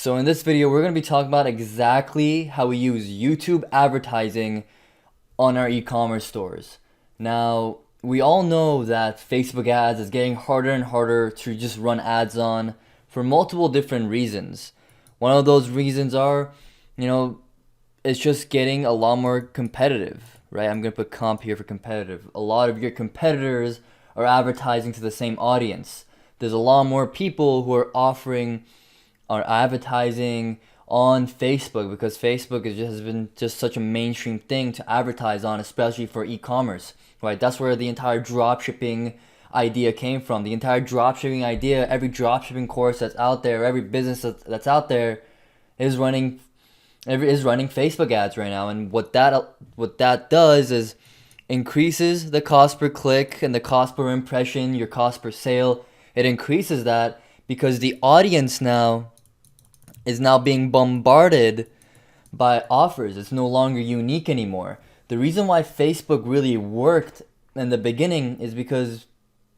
So in this video, we're going to be talking about exactly how we use YouTube advertising on our e-commerce stores. Now, we all know that Facebook ads is getting harder and harder to just run ads on for multiple different reasons. One of those reasons are, it's just getting a lot more competitive, right? I'm going to put comp here for competitive. A lot of your competitors are advertising to the same audience. There's a lot more people who are advertising on Facebook because Facebook has been just such a mainstream thing to advertise on, especially for e-commerce, right? That's where the entire dropshipping idea came from. The entire dropshipping idea, every dropshipping course that's out there, every business that's out there is running Facebook ads right now. And what that does is increases the cost per click and the cost per impression, your cost per sale. It increases that because the audience is now being bombarded by offers. It's no longer unique anymore. The reason why Facebook really worked in the beginning is because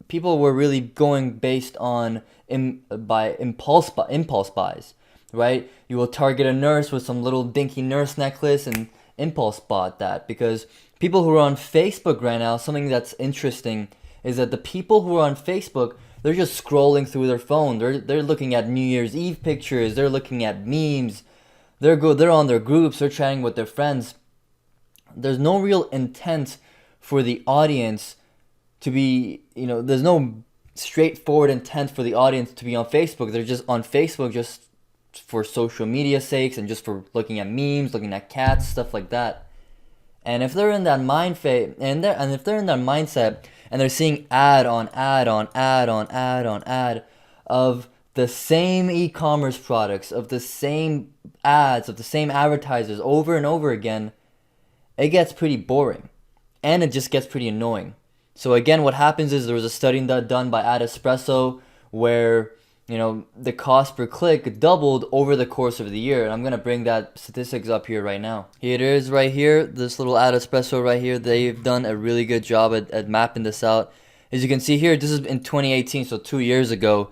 people were really going based on impulse buys, right? You will target a nurse with some little dinky nurse necklace and impulse bought that, because people who are on Facebook right now, something that's interesting is that the people who are on Facebook, they're just scrolling through their phone. They're looking at New Year's Eve pictures. They're looking at memes. They're on their groups. They're chatting with their friends. There's no real intent for the audience to be, there's no straightforward intent for the audience to be on Facebook. They're just on Facebook just for social media sakes and just for looking at memes, looking at cats, stuff like that. And if they're in that if they're in that mindset and they're seeing ad on ad on ad on ad on ad of the same e-commerce products, of the same ads, of the same advertisers over and over again, it gets pretty boring and it just gets pretty annoying. So again, what happens is there was a study done by Ad Espresso where the cost per click doubled over the course of the year. And I'm going to bring that statistics up here right now. Here it is right here. This little Ad Espresso right here. They've done a really good job at mapping this out. As you can see here, this is in 2018, so 2 years ago.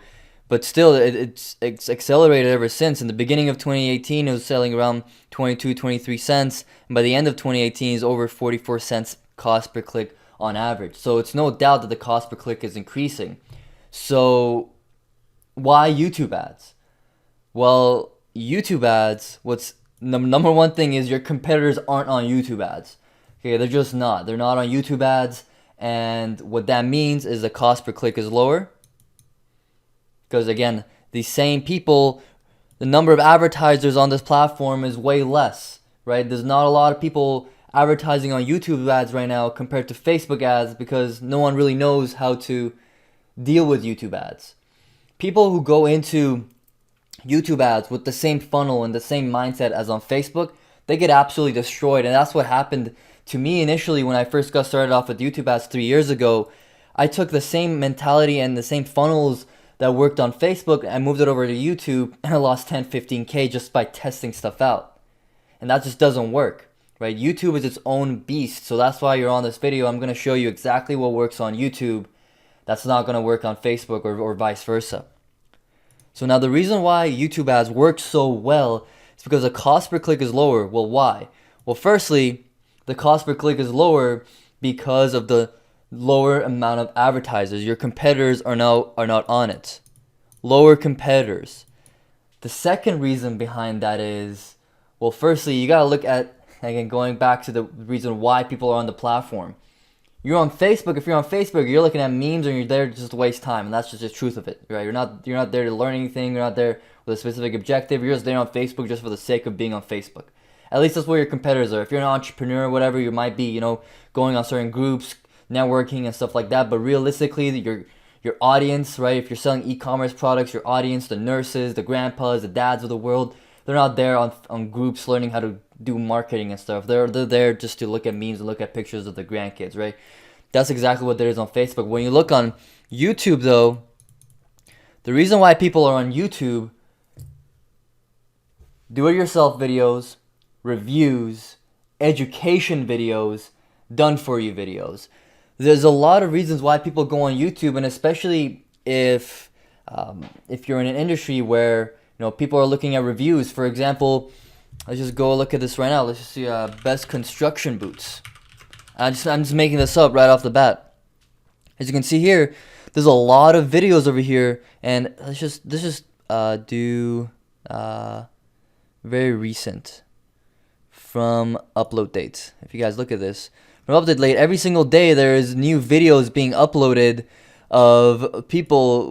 But still, it's accelerated ever since. In the beginning of 2018, it was selling around 22, 23 cents. And by the end of 2018, it's over 44 cents cost per click on average. So it's no doubt that the cost per click is increasing. So why YouTube ads? Well, YouTube ads, what's number one thing is your competitors aren't on YouTube ads. Okay, they're just not. They're not on YouTube ads, and what that means is the cost per click is lower. Because again, the same people, the number of advertisers on this platform is way less, right? There's not a lot of people advertising on YouTube ads right now compared to Facebook ads because no one really knows how to deal with YouTube ads. People who go into YouTube ads with the same funnel and the same mindset as on Facebook, they get absolutely destroyed. And that's what happened to me initially when I first got started off with YouTube ads 3 years ago. I took the same mentality and the same funnels that worked on Facebook and moved it over to YouTube, and I lost 10, 15K just by testing stuff out. And that just doesn't work, right? YouTube is its own beast. So that's why you're on this video. I'm going to show you exactly what works on YouTube that's not going to work on Facebook or vice versa. So now the reason why YouTube ads work so well is because the cost per click is lower. Well, why? Well, firstly, the cost per click is lower because of the lower amount of advertisers. Your competitors are not on it. Lower competitors. The second reason behind that is, well, firstly, you got to look at, again, going back to the reason why people are on the platform. You're on Facebook. If you're on Facebook, you're looking at memes and you're there just to waste time, and that's just the truth of it, right? You're not there to learn anything. You're not there with a specific objective. You're just there on Facebook just for the sake of being on Facebook. At least that's where your competitors are. If you're an entrepreneur or whatever, you might be, going on certain groups, networking and stuff like that. But realistically, your audience, right? If you're selling e-commerce products, your audience, the nurses, the grandpas, the dads of the world, they're not there on groups learning how to do marketing and stuff. They're there just to look at memes and look at pictures of the grandkids, right? That's exactly what there is on Facebook. When you look on YouTube, though, the reason why people are on YouTube, do-it-yourself videos, reviews, education videos, done-for-you videos. There's a lot of reasons why people go on YouTube, and especially if you're in an industry where people are looking at reviews. For example, let's just go look at this right now. Let's just see best construction boots. I'm just making this up right off the bat. As you can see here, there's a lot of videos over here, and let's just do very recent from upload dates. If you guys look at this, from upload date, every single day there is new videos being uploaded of people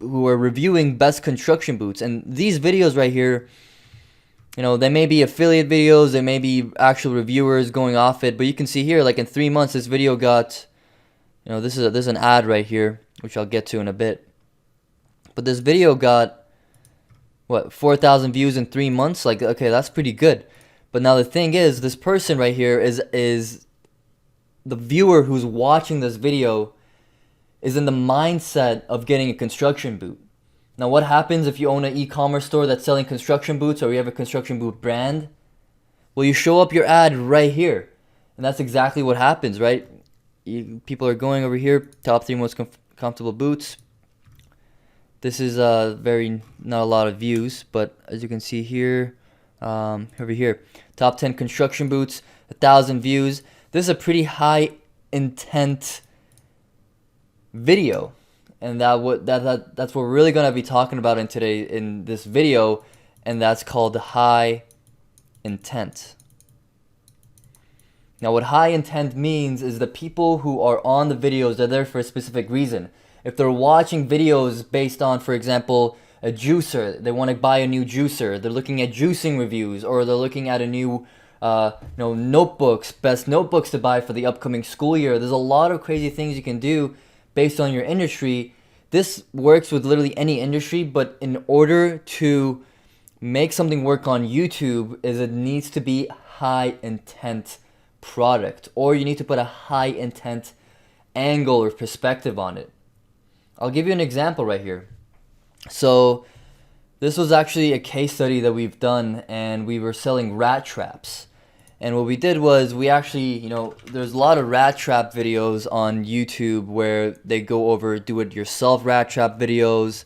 who are reviewing best construction boots. And these videos right here, they may be affiliate videos, they may be actual reviewers going off it, but you can see here, like in 3 months, this video got, this is an ad right here, which I'll get to in a bit. But this video got, what, 4,000 views in 3 months? Like, okay, that's pretty good. But now the thing is, this person right here is the viewer who's watching this video is in the mindset of getting a construction boot. Now, what happens if you own an e-commerce store that's selling construction boots, or you have a construction boot brand? Well, you show up your ad right here. And that's exactly what happens, right? People are going over here, top 3 most comfortable boots. This is not a lot of views, but as you can see here, over here, top 10 construction boots, 1,000 views. This is a pretty high intent video. And that's what we're really going to be talking about in this video, and that's called high intent. Now, what high intent means is the people who are on the videos, they're there for a specific reason. If they're watching videos based on, for example, a juicer, they want to buy a new juicer, they're looking at juicing reviews, or they're looking at a new notebooks, best notebooks to buy for the upcoming school year. There's a lot of crazy things you can do based on your industry. This works with literally any industry, but in order to make something work on YouTube, it needs to be high intent product, or you need to put a high intent angle or perspective on it. I'll give you an example right here. So this was actually a case study that we've done, and we were selling rat traps. And what we did was we actually, there's a lot of rat trap videos on YouTube where they go over do-it-yourself rat trap videos.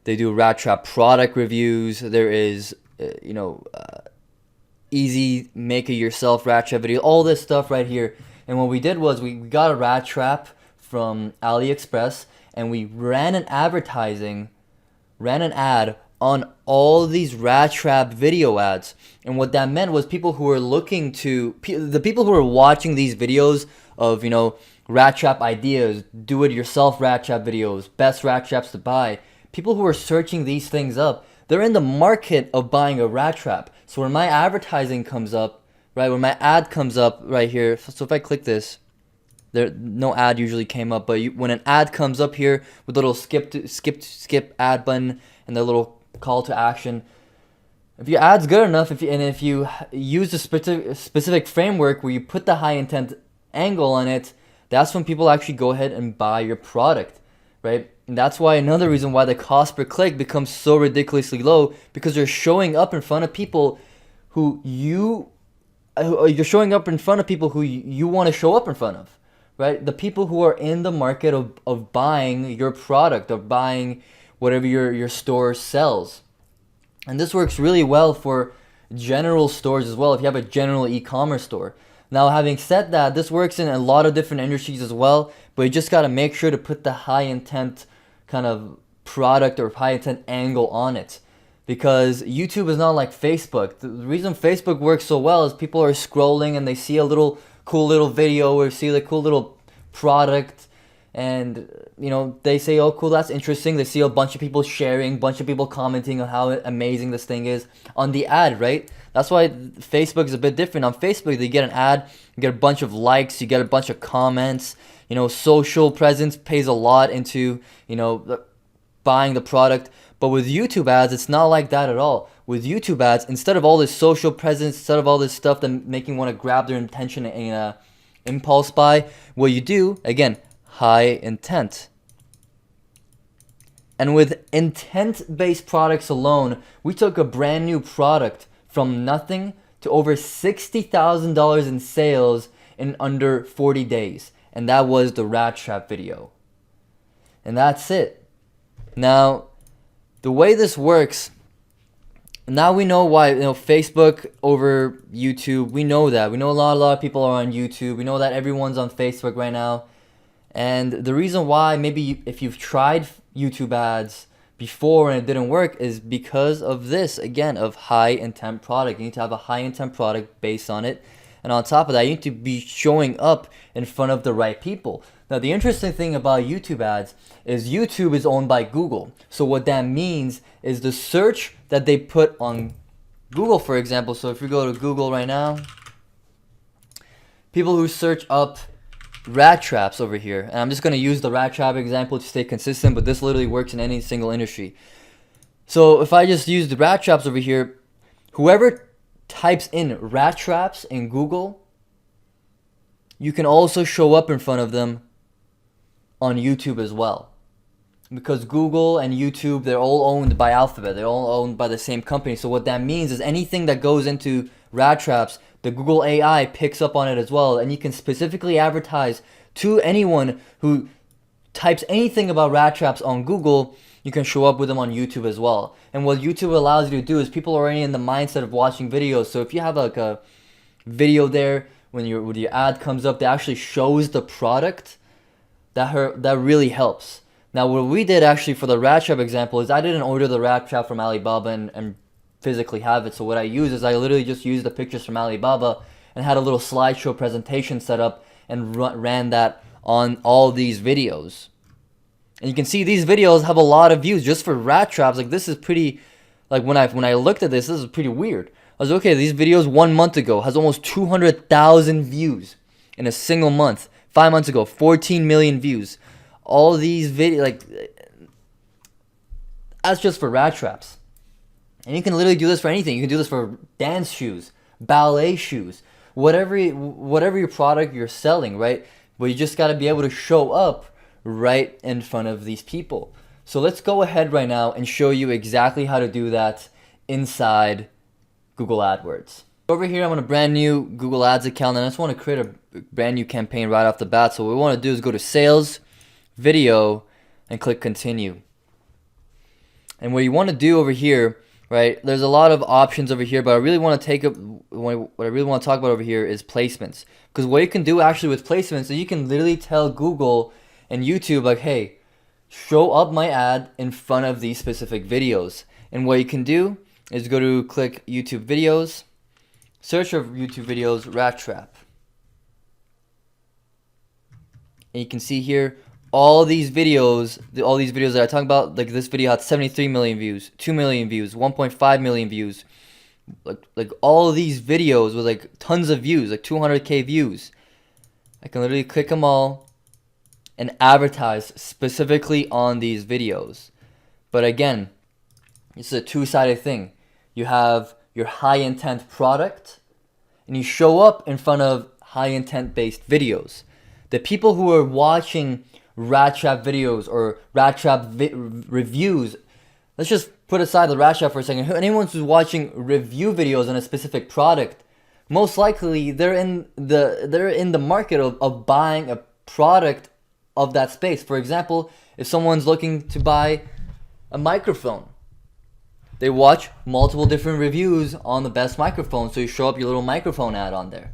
They do rat trap product reviews. There is, easy make-it-yourself rat trap video. All this stuff right here. And what we did was we got a rat trap from AliExpress, and we ran an ad on all these rat trap video ads. And what that meant was people who were the people who were watching these videos of, rat trap ideas, do-it-yourself rat trap videos, best rat traps to buy, people who are searching these things up, they're in the market of buying a rat trap. So when my advertising comes up, right, when my ad comes up right here, so if I click this, no ad usually came up, but when an ad comes up here with a little skip ad button and the little call to action, if your ad's good enough, if you use a specific framework where you put the high intent angle on it, that's when people actually go ahead and buy your product, right? And that's why another reason why the cost per click becomes so ridiculously low, because you're showing up in front of people who you want to show up in front of, right? The people who are in the market of buying your product, of buying whatever your store sells. And this works really well for general stores as well, if you have a general e-commerce store. Now, having said that, this works in a lot of different industries as well, but you just got to make sure to put the high intent kind of product or high intent angle on it. Because YouTube is not like Facebook. The reason Facebook works so well is people are scrolling and they see a cool little video or see the cool little product, and they say, oh cool, that's interesting. They see a bunch of people sharing, a bunch of people commenting on how amazing this thing is on the ad, right? That's why Facebook is a bit different. On Facebook, you get an ad, you get a bunch of likes, you get a bunch of comments. Social presence pays a lot into buying the product. But with YouTube ads, it's not like that at all. With YouTube ads, instead of all this social presence, instead of all this stuff that making you want to grab their attention in a impulse buy, what you do, again, high intent. And with intent-based products alone, we took a brand new product from nothing to over $60,000 in sales in under 40 days. And that was the rat trap video. And that's it. Now, the way this works, now we know why, Facebook over YouTube. We know that. We know a lot of people are on YouTube. We know that everyone's on Facebook right now. And the reason why, maybe if you've tried YouTube ads before and it didn't work, is because of this, again, of high intent product. You need to have a high intent product based on it. And on top of that, you need to be showing up in front of the right people. Now, the interesting thing about YouTube ads is YouTube is owned by Google. So what that means is the search that they put on Google, for example. So if you go to Google right now, people who search up rat traps over here, and I'm just going to use the rat trap example to stay consistent, but this literally works in any single industry. So if I just use the rat traps over here, whoever types in rat traps in Google, you can also show up in front of them on YouTube as well. Because Google and YouTube, they're all owned by Alphabet. They're all owned by the same company. So what that means is anything that goes into rat traps, the Google AI picks up on it as well. And you can specifically advertise to anyone who types anything about rat traps on Google. You can show up with them on YouTube as well. And what YouTube allows you to do is people are already in the mindset of watching videos. So if you have like a video there, when your ad comes up, that actually shows the product, that really helps. Now, what we did actually for the rat trap example is I didn't order the rat trap from Alibaba and physically have it. So what I use is I literally just used the pictures from Alibaba and had a little slideshow presentation set up and ran that on all these videos. And you can see these videos have a lot of views just for rat traps. Like, this is pretty, like when I looked at this is pretty weird. I was like, okay, these videos 1 month ago has almost 200,000 views in a single month. 5 months ago, 14 million views. All these videos, like, that's just for rat traps. And you can literally do this for anything. You can do this for dance shoes, ballet shoes, whatever your product you're selling, right? But you just got to be able to show up right in front of these people. So let's go ahead right now and show you exactly how to do that inside Google AdWords. Over here, I'm on a brand new Google Ads account, and I just want to create a brand new campaign right off the bat. So what we want to do is go to Sales, Video, and click Continue. And what you want to do over here, right? There's a lot of options over here, but I really want to what I really want to talk about over here is placements. Because what you can do actually with placements is you can literally tell Google and YouTube, like, hey, show up my ad in front of these specific videos. And what you can do is go to click YouTube videos, search for YouTube videos, rat trap. And you can see here all these videos that I talk about. Like, this video had 73 million views, 2 million views, 1.5 million views. Like all of these videos with like tons of views, like 200k views. I can literally click them all and advertise specifically on these videos. But again, it's a two-sided thing. You have your high intent product and you show up in front of high intent based videos. The people who are watching rat trap videos or rat trap reviews, let's just put aside the rat trap for a second. Anyone who's watching review videos on a specific product, most likely they're in the market of buying a product of that space. For example, if someone's looking to buy a microphone, they watch multiple different reviews on the best microphone, so you show up your little microphone ad on there.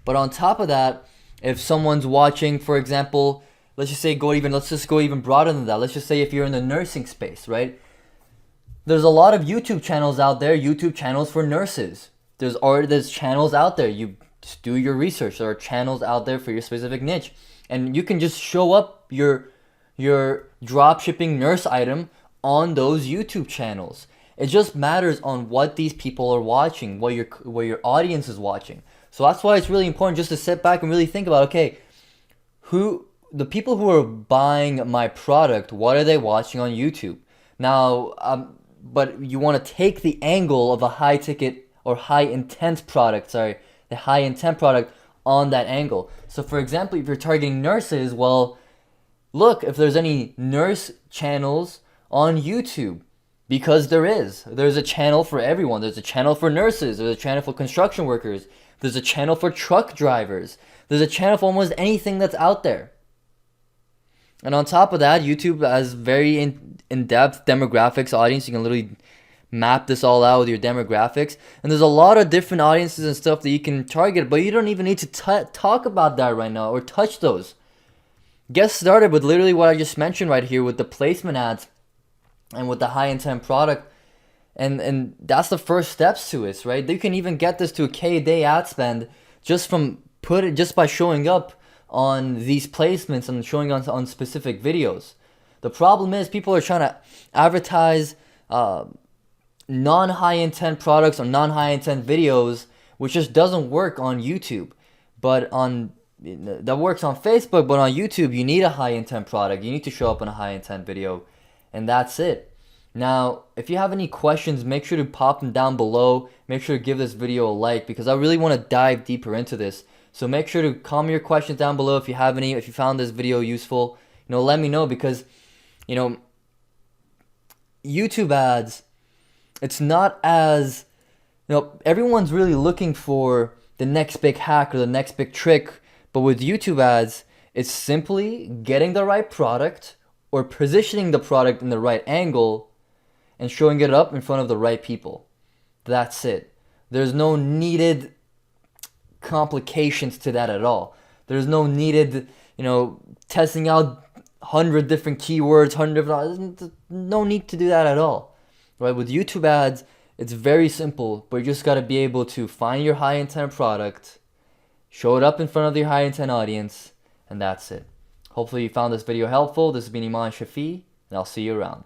But on top of that, if someone's watching, for example, let's just go even broader than that. Let's just say if you're in the nursing space, right? There's a lot of YouTube channels out there, YouTube channels for nurses. There's channels out there. You just do your research. There are channels out there for your specific niche. And you can just show up your drop shipping nurse item on those YouTube channels. It just matters on what these people are watching, what your audience is watching. So that's why it's really important just to sit back and really think about, okay, the people who are buying my product, what are they watching on YouTube? Now, but you want to take the angle of a high ticket or high intent product, the high intent product on that angle. So for example, if you're targeting nurses, well, look if there's any nurse channels on YouTube. Because there's a channel for everyone. There's a channel for nurses. There's a channel for construction workers. There's a channel for truck drivers. There's a channel for almost anything that's out there. And on top of that, YouTube has very in-depth demographics audience. You can literally map this all out with your demographics. And there's a lot of different audiences and stuff that you can target, but you don't even need to talk about that right now or touch those. Get started with literally what I just mentioned right here with the placement ads and with the high intent product. And that's the first steps to it, right? You can even get this to a K a day ad spend just by showing up on these placements and showing on specific videos. The problem is people are trying to advertise non-high intent products or non-high intent videos, which just doesn't work on YouTube. But that works on Facebook, but on YouTube you need a high intent product. You need to show up in a high intent video, and that's it. Now, if you have any questions, make sure to pop them down below. Make sure to give this video a like because I really want to dive deeper into this. So make sure to comment your questions down below if you have any. If you found this video useful, let me know because, YouTube ads, it's not as, everyone's really looking for the next big hack or the next big trick. But with YouTube ads, it's simply getting the right product or positioning the product in the right angle and showing it up in front of the right people. That's it. There's no needed complications to that at all. There's no needed, testing out 100 different keywords, no need to do that at all. Right? With YouTube ads, it's very simple, but you just got to be able to find your high intent product, show it up in front of your high intent audience, and that's it. Hopefully you found this video helpful. This has been Iman Shafi, and I'll see you around.